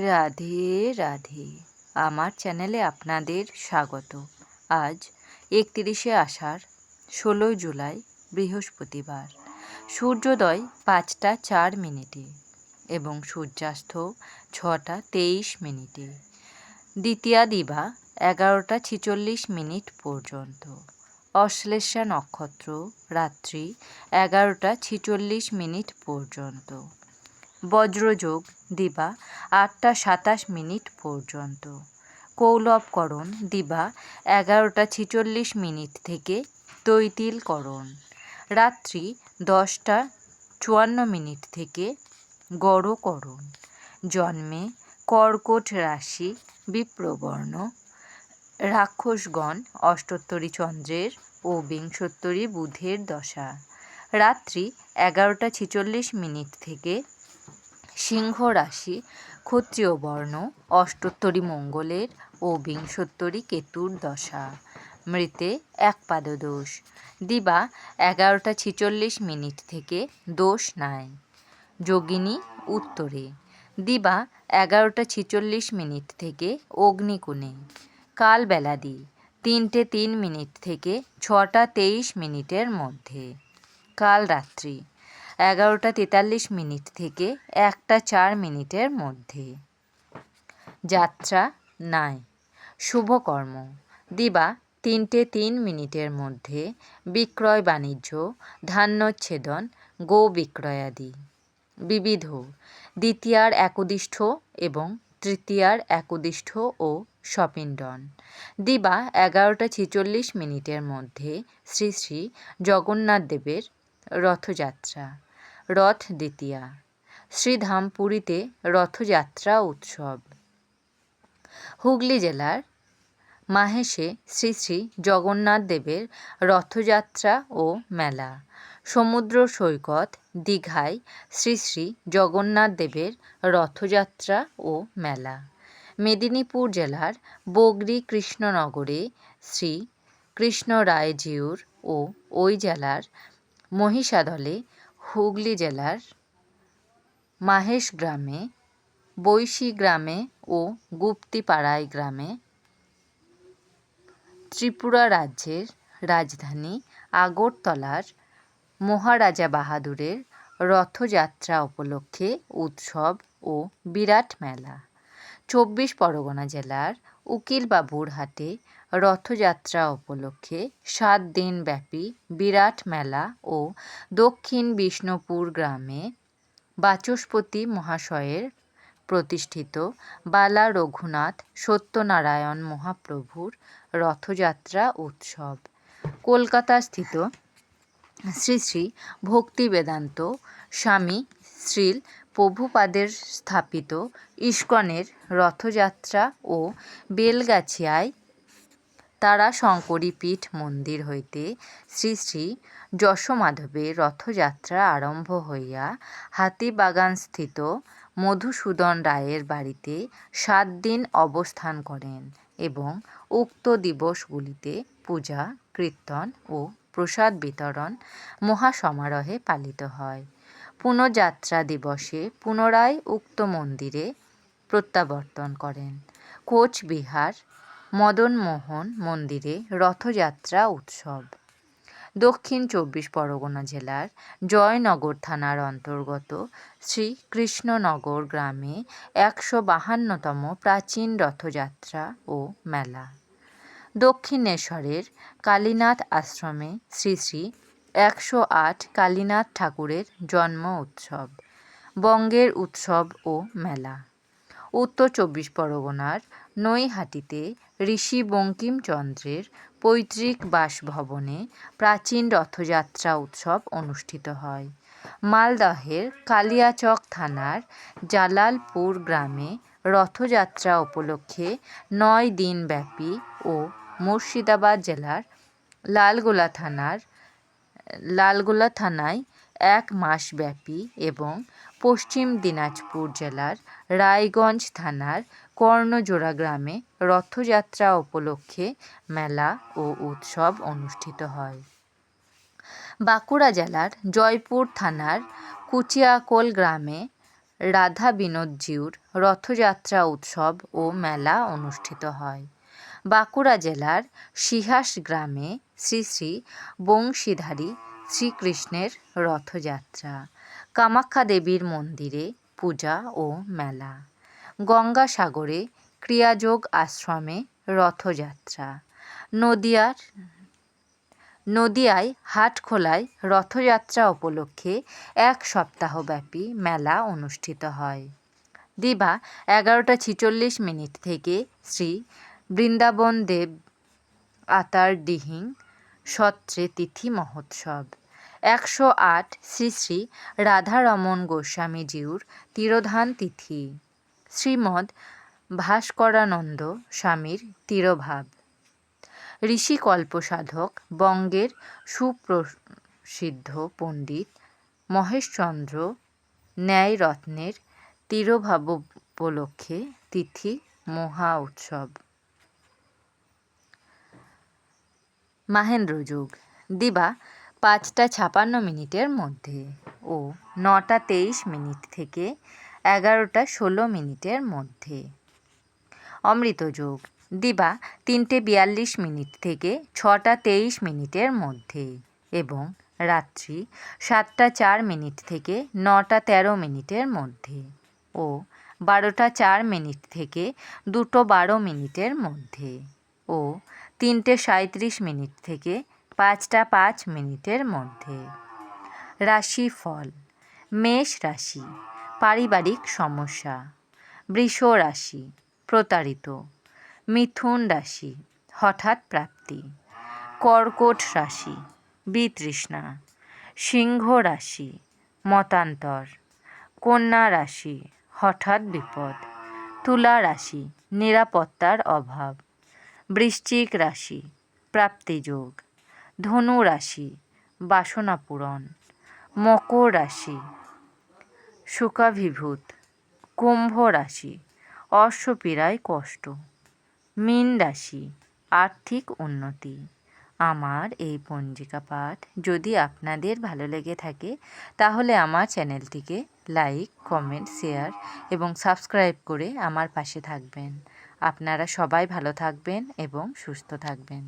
রাধে রাধে। আমার চ্যানেলে আপনাদের স্বাগত। আজ 31শে আষাঢ়, 16 জুলাই, বৃহস্পতিবার। সূর্যোদয় 5টা 4 মিনিটে এবং সূর্যাস্ত 6টা 23 মিনিটে। দ্বিতীয়া দিবা 11টা 46 মিনিট পর্যন্ত। অশ্লেষা নক্ষত্র রাত্রি 11টা 46 মিনিট পর্যন্ত। বজ্রযোগ দিবা 8টা 27 মিনিট পর্যন্ত। কৌলবকরণ দিবা 11টা 46 মিনিট থেকে তৈতিলকরণ রাত্রি 10টা 54 মিনিট থেকে গড়করণ। জন্মে কর্কট রাশি, বিপ্রবর্ণ। রাক্ষসগণ অষ্টোত্তরী চন্দ্রের ও বিংশোত্তরী বুধের দশা। রাত্রি 11টা 46 মিনিট থেকে সিংহ রাশি, ক্ষত্রিয় বর্ণ, অষ্টোত্তরী মঙ্গলের ও বিংশোত্তরী কেতুর দশা। মৃতে একপাদদোষ। দিবা 11টা 46 মিনিট থেকে দোষ নাই। যোগিনী উত্তরে। দিবা 11টা 46 মিনিট থেকে অগ্নিকোণে। কাল বেলাদি 3টে 3 মিনিট থেকে 6টা 23 মিনিটের মধ্যে। কাল রাত্রি 11টা 43 মিনিট থেকে 1টা 4 মিনিটের মধ্যে। যাত্রা নাই। শুভকর্ম দিবা 3টে 3 মিনিটের মধ্যে। বিক্রয় বাণিজ্য, ধান্যচ্ছেদন, গো বিক্রয়াদি। বিবিধ দ্বিতীয়ার একদিষ্ঠ এবং তৃতীয়ার একদিষ্ঠ ও সপিণ্ডন। দিবা 11টা 46 মিনিটের মধ্যে শ্রী শ্রী জগন্নাথ দেবের রথযাত্রা। রথ দ্বিতীয়া। শ্রীধাম পুরীতে রথযাত্রা উৎসব। হুগলি জেলার মাহেশে শ্রী শ্রী জগন্নাথ দেবের রথযাত্রা ও মেলা। সমুদ্র সৈকত দীঘায় শ্রী শ্রী জগন্নাথ দেবের রথযাত্রা ও মেলা। মেদিনীপুর জেলার বগরি কৃষ্ণনগরে শ্রী কৃষ্ণরায়জিউর ও ওই জেলার মহিষাদলে, হুগলি জেলার মাহেশ গ্রামে, বৈশী গ্রামে ও গুপ্তিপাড়াই গ্রামে, ত্রিপুরা রাজ্যের রাজধানী আগরতলার মহারাজা বাহাদুরের রথযাত্রা উপলক্ষে উৎসব ও বিরাট মেলা। 24 পরগনা জেলার উকিলবাবুর হাটে রথযাত্রা উপলক্ষে 7 দিন ব্যাপী বিরাট মেলা ও দক্ষিণ বিষ্ণুপুর গ্রামে বাচস্পতি মহাশয়ের প্রতিষ্ঠিত বালা রঘুনাথ সত্যনারায়ণ মহাপ্রভুর রথযাত্রা উৎসব। কলকাতাস্থিত শ্রী শ্রী ভক্তি বেদান্ত স্বামী শ্রীল প্রভুপাদের স্থাপিত ইস্কনের রথযাত্রা ও বেলগাছিয়ায় তারাশঙ্করী পীঠ মন্দির হইতে শ্রী শ্রী যশোমাধবের রথযাত্রা আরম্ভ হইয়া হাতিবাগানস্থিত মধুসূদন রায়ের বাড়িতে 7 দিন অবস্থান করেন এবং উক্ত দিবসগুলিতে পূজা, কীর্তন ও প্রসাদ বিতরণ মহাসমারোহে পালিত হয়। পুনঃযাত্রা দিবসে পুনরায় উক্ত মন্দিরে প্রত্যাবর্তন করেন। কোচবিহার মদনমোহন মন্দিরে রথযাত্রা উৎসব। দক্ষিণ 24 পরগনা জেলার জয়নগর থানার অন্তর্গত শ্রী কৃষ্ণনগর গ্রামে 152তম প্রাচীন রথযাত্রা ও মেলা। দক্ষিণেশ্বরের কালীনাথ আশ্রমে শ্রী শ্রী 108 কালীনাথ ঠাকুরের জন্ম উৎসব। বঙ্গের উৎসব ও মেলা। উত্তর 24 পরগনার নৈহাটিতে ঋষি বঙ্কিমচন্দ্রের পৈতৃক বাসভবনে প্রাচীন রথযাত্রা উৎসব অনুষ্ঠিত হয়। মালদহের কালিয়াচক থানার জালালপুর গ্রামে রথযাত্রা উপলক্ষে 9 দিন ব্যাপী ও মুর্শিদাবাদ জেলার লালগোলা থানায় 1 মাস ব্যাপী এবং পশ্চিম দিনাজপুর জেলার রায়গঞ্জ থানার কর্ণজোড়া গ্রামে রথযাত্রা উপলক্ষে মেলা ও উৎসব অনুষ্ঠিত হয়। বাঁকুড়া জেলার জয়পুর থানার কুচিয়াকোল গ্রামে রাধা বিনোদজিউর রথযাত্রা উৎসব ও মেলা অনুষ্ঠিত হয়। বাঁকুড়া জেলার সিহাস গ্রামে শ্রী শ্রী বংশীধারী শ্রীকৃষ্ণের রথযাত্রা। কামাখ্যা দেবীর মন্দিরে পূজা ও মেলা। গঙ্গাসাগরে ক্রিয়াযোগ আশ্রমে রথযাত্রা। নদিয়ায় হাটখোলায় রথযাত্রা উপলক্ষে 1 সপ্তাহব্যাপী মেলা অনুষ্ঠিত হয়। দিবা 11:46 থেকে শ্রী বৃন্দাবন দেব আতারডিহিং সত্রে তিথি মহোৎসব। 108 শ্রী শ্রী রাধারমণ গোস্বামীজিউর তিরোধান তিথি। শ্রীমদ্ ভাস্করানন্দ স্বামীর তিরোভাব। ঋষিকল্পসাধক বঙ্গের সুপ্রসিদ্ধ পণ্ডিত মহেশচন্দ্র ন্যায়রত্নের তিরোভাবোপলক্ষে তিথি মহা উৎসব। মাহেন্দ্রযোগ দিবা 5:56 মধ্যে ও 9:23 থেকে 11:16 মধ্যে। অমৃতযোগ দিবা 3:42 থেকে 6:23 মধ্যে এবং রাত্রি 7:04 থেকে 9:13 মধ্যে ও 12:04 থেকে 2:12 মধ্যে ও 3:37 থেকে 5:05 মধ্যে। রাশিফল: মেষ রাশি পারিবারিক সমস্যা। বৃষ রাশি প্রতারিত। মিথুন রাশি হঠাৎ প্রাপ্তি। কর্কট রাশি বিতৃষ্ণা। সিংহ রাশি মতান্তর। কন্যা রাশি হঠাৎ বিপদ। তুলা রাশি নিরাপত্তার অভাব। বৃশ্চিক রাশি প্রাপ্তিযোগ। ধনু রাশি বাসনা পূরণ। মকর রাশি শোকাভিভূত। কুম্ভ রাশি অশ্বপীড়ায় কষ্ট। মীন রাশি আর্থিক উন্নতি। আমার এই পঞ্জিকা পাঠ যদি আপনাদের ভালো লেগে থাকে তাহলে আমার চ্যানেলটিকে লাইক, কমেন্ট, শেয়ার এবং সাবস্ক্রাইব করে আমার পাশে থাকবেন। আপনারা সবাই ভালো থাকবেন এবং সুস্থ থাকবেন।